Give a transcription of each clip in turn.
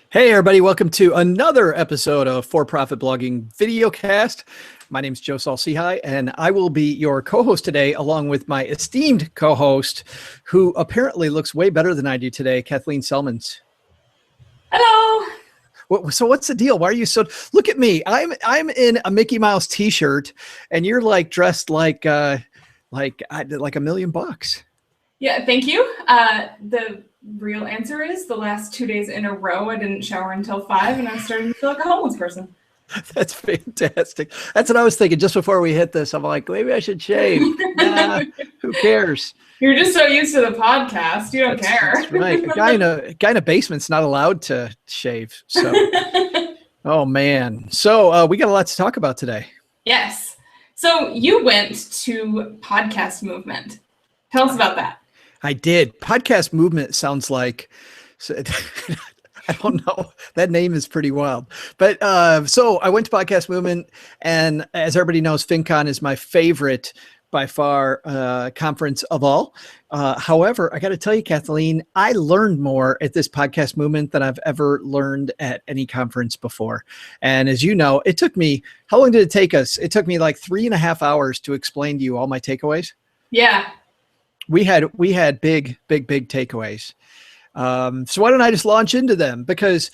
Hey, everybody. Welcome to another episode of For Profit Blogging Videocast. My name is Joe Salsihai, and I will be your co-host today, along with my esteemed co-host, who apparently looks way better than I do today, Kathleen Selmans. Hello. So what's the deal? Why are you so... Look at me. I'm in a Mickey Mouse t-shirt, and you're like dressed like $1 million. Yeah, thank you. The real answer is the last 2 days in a row, I didn't shower until 5, and I was starting to feel like a homeless person. That's fantastic. That's what I was thinking just before we hit this. I'm like, maybe I should shave. Nah, who cares? You're just so used to the podcast, you don't care. That's right. A guy in a basement's not allowed to shave. So, oh man. So we got a lot to talk about today. Yes. So you went to Podcast Movement. Tell us about that. I did. Podcast Movement sounds like, I don't know. That name is pretty wild. But so I went to Podcast Movement, and as everybody knows, FinCon is my favorite by far conference of all. However, I got to tell you, Kathleen, I learned more at this Podcast Movement than I've ever learned at any conference before. And as you know, it took me, how long did it take us? It took me like 3.5 hours to explain to you all my takeaways. Yeah. We had big takeaways. So why don't I just launch into them? Because,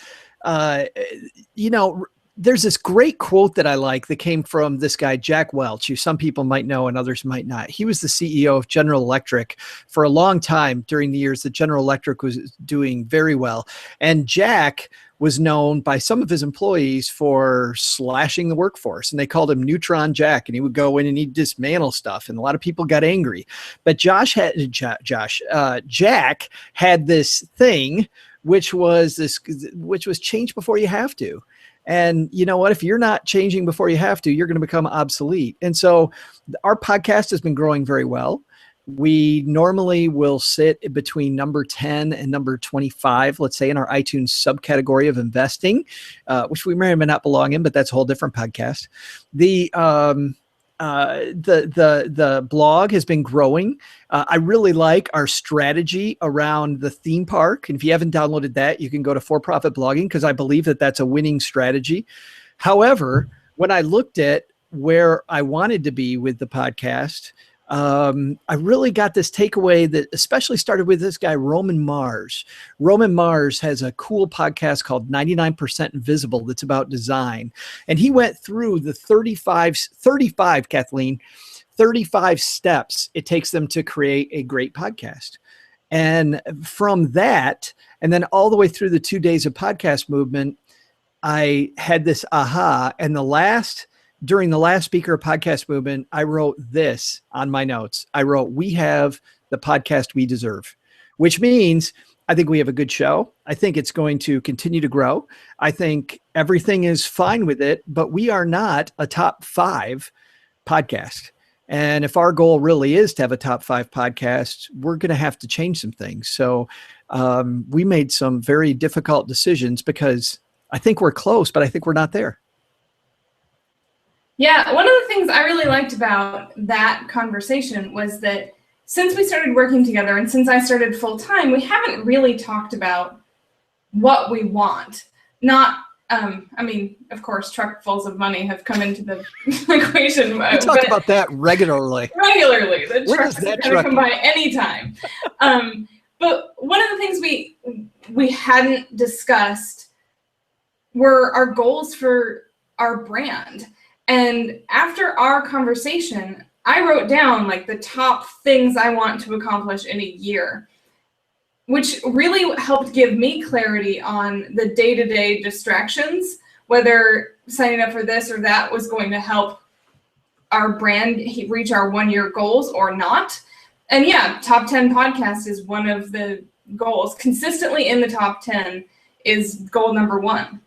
there's this great quote that I like that came from this guy, Jack Welch, who some people might know and others might not. He was the CEO of General Electric for a long time during the years that General Electric was doing very well. And Jack was known by some of his employees for slashing the workforce, and they called him Neutron Jack, and he would go in and he'd dismantle stuff, and a lot of people got angry. But Jack had this thing, which was change before you have to. And you know what? If you're not changing before you have to, you're going to become obsolete. And so our podcast has been growing very well. We normally will sit between number 10 and number 25, let's say, in our iTunes subcategory of investing, which we may or may not belong in, but that's a whole different podcast. The blog has been growing. I really like our strategy around the theme park. And if you haven't downloaded that, you can go to For Profit Blogging, because I believe that that's a winning strategy. However, when I looked at where I wanted to be with the podcast, I really got this takeaway that especially started with this guy, Roman Mars. Roman Mars has a cool podcast called 99% Invisible that's about design. And he went through the 35, Kathleen, 35 steps it takes them to create a great podcast. And from that, and then all the way through the 2 days of Podcast Movement, I had this aha. And during the last Speaker of Podcast Movement, I wrote this on my notes. I wrote, we have the podcast we deserve, which means I think we have a good show. I think it's going to continue to grow. I think everything is fine with it, but we are not a top 5 podcast. And if our goal really is to have a top 5 podcast, we're going to have to change some things. So we made some very difficult decisions, because I think we're close, but I think we're not there. Yeah, one of the things I really liked about that conversation was that since we started working together and since I started full time, we haven't really talked about what we want. Of course, truckfuls of money have come into the equation. We talk about that regularly. The trucks are going to come by anytime. But one of the things we hadn't discussed were our goals for our brand. And after our conversation, I wrote down like the top things I want to accomplish in a year, which really helped give me clarity on the day-to-day distractions, whether signing up for this or that was going to help our brand reach our 1-year goals or not. And yeah, top 10 podcast is one of the goals. Consistently in the top 10 is goal number 1.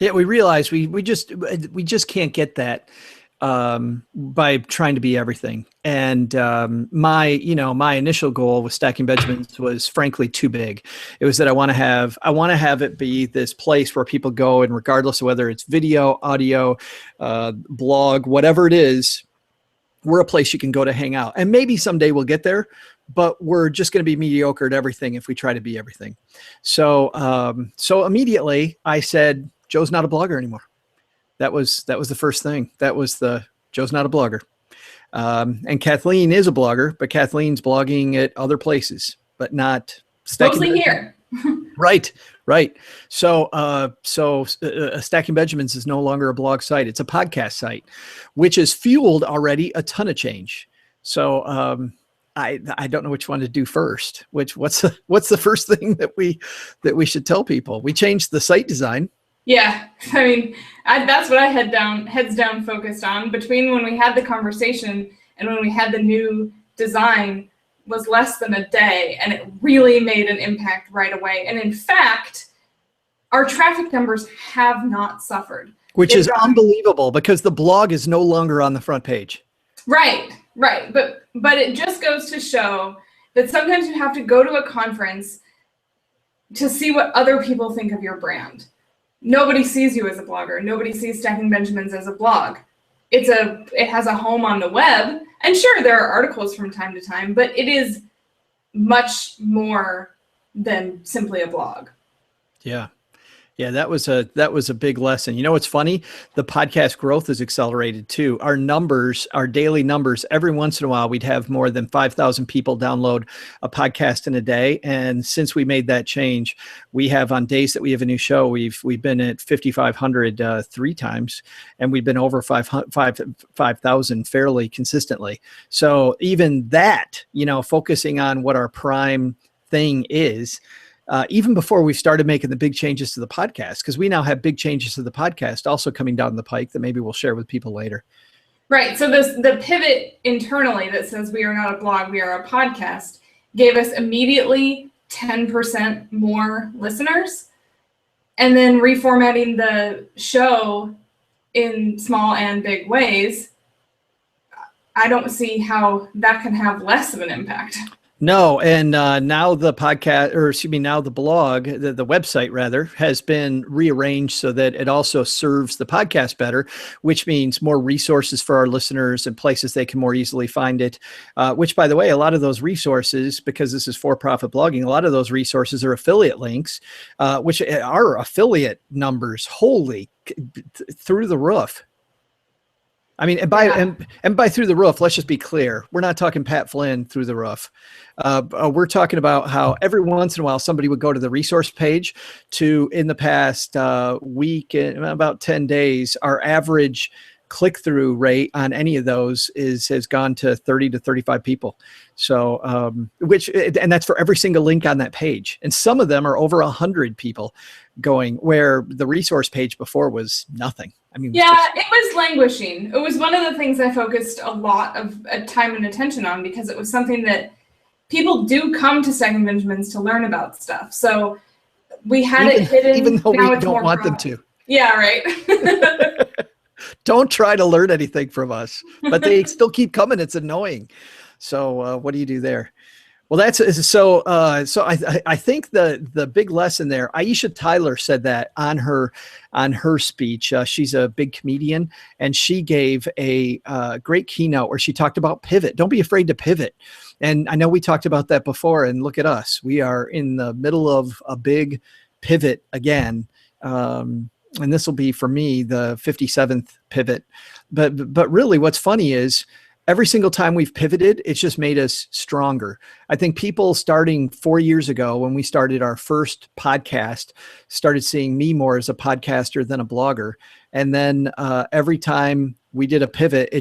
Yeah, we realize we just can't get that by trying to be everything. And my initial goal with Stacking Benjamins was frankly too big. It was that I want to have it be this place where people go, and regardless of whether it's video, audio, blog, whatever it is, we're a place you can go to hang out. And maybe someday we'll get there, but we're just going to be mediocre at everything if we try to be everything. So, so immediately I said, Joe's not a blogger anymore. That was the first thing. That was Joe's not a blogger. And Kathleen is a blogger, but Kathleen's blogging at other places, but not mostly here. Right. So, Stacking Benjamins is no longer a blog site. It's a podcast site, which has fueled already a ton of change. So, I don't know which one to do first. What's the first thing that we should tell people? We changed the site design. Yeah, I mean, that's what I heads down focused on. Between when we had the conversation and when we had the new design was less than a day, and it really made an impact right away. And in fact, our traffic numbers have not suffered. Which is unbelievable because the blog is no longer on the front page. Right. But it just goes to show that sometimes you have to go to a conference to see what other people think of your brand. Nobody sees you as a blogger. Nobody sees Stacking Benjamins as a blog. It has a home on the web, and sure, there are articles from time to time, but it is much more than simply a blog. Yeah, that was a big lesson. You know what's funny? The podcast growth is accelerated too. Our numbers, our daily numbers, every once in a while we'd have more than 5,000 people download a podcast in a day. And since we made that change, we have on days that we have a new show, we've been at 5,500 3 times, and we've been over 5,000 fairly consistently. So even that, focusing on what our prime thing is, even before we started making the big changes to the podcast, because we now have big changes to the podcast also coming down the pike that maybe we'll share with people later. Right. So the pivot internally that says we are not a blog, we are a podcast, gave us immediately 10% more listeners. And then reformatting the show in small and big ways, I don't see how that can have less of an impact. No, and now the podcast, or excuse me, now the blog, the website rather, has been rearranged so that it also serves the podcast better, which means more resources for our listeners and places they can more easily find it. Which, by the way, a lot of those resources, because this is for-profit blogging, a lot of those resources are affiliate links, which are affiliate numbers, holy, through the roof. I mean, and by through the roof, let's just be clear. We're not talking Pat Flynn through the roof. We're talking about how every once in a while somebody would go to the resource page in the past week, about 10 days, our average click-through rate on any of those has gone to 30 to 35 people. So, and that's for every single link on that page. And some of them are over 100 people going, where the resource page before was nothing. I mean, it was languishing. It was one of the things I focused a lot of time and attention on, because it was something that people do come to Stacking Benjamins to learn about stuff. So we had it hidden. Even though we don't want them to. Yeah, right. Don't try to learn anything from us, but they still keep coming. It's annoying. So what do you do there? Well, so I think the big lesson there, Aisha Tyler said that on her speech. She's a big comedian, and she gave a great keynote where she talked about pivot. Don't be afraid to pivot. And I know we talked about that before, and look at us. We are in the middle of a big pivot again. And this will be, for me, the 57th pivot. But really what's funny is every single time we've pivoted, it's just made us stronger. I think people starting 4 years ago when we started our first podcast started seeing me more as a podcaster than a blogger. And then every time we did a pivot,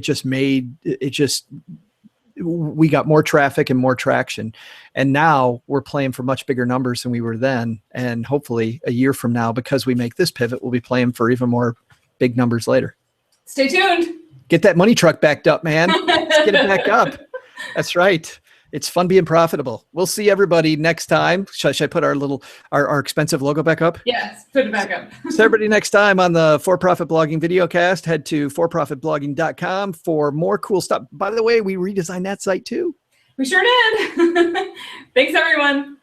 we got more traffic and more traction. And now we're playing for much bigger numbers than we were then. And hopefully a year from now, because we make this pivot, we'll be playing for even more big numbers later. Stay tuned. Get that money truck backed up, man. Let's get it back up. That's right. It's fun being profitable. We'll see everybody next time. Should I put our expensive logo back up? Yes, put it back up. So everybody next time on the For Profit Blogging Videocast, head to forprofitblogging.com for more cool stuff. By the way, we redesigned that site too. We sure did. Thanks, everyone.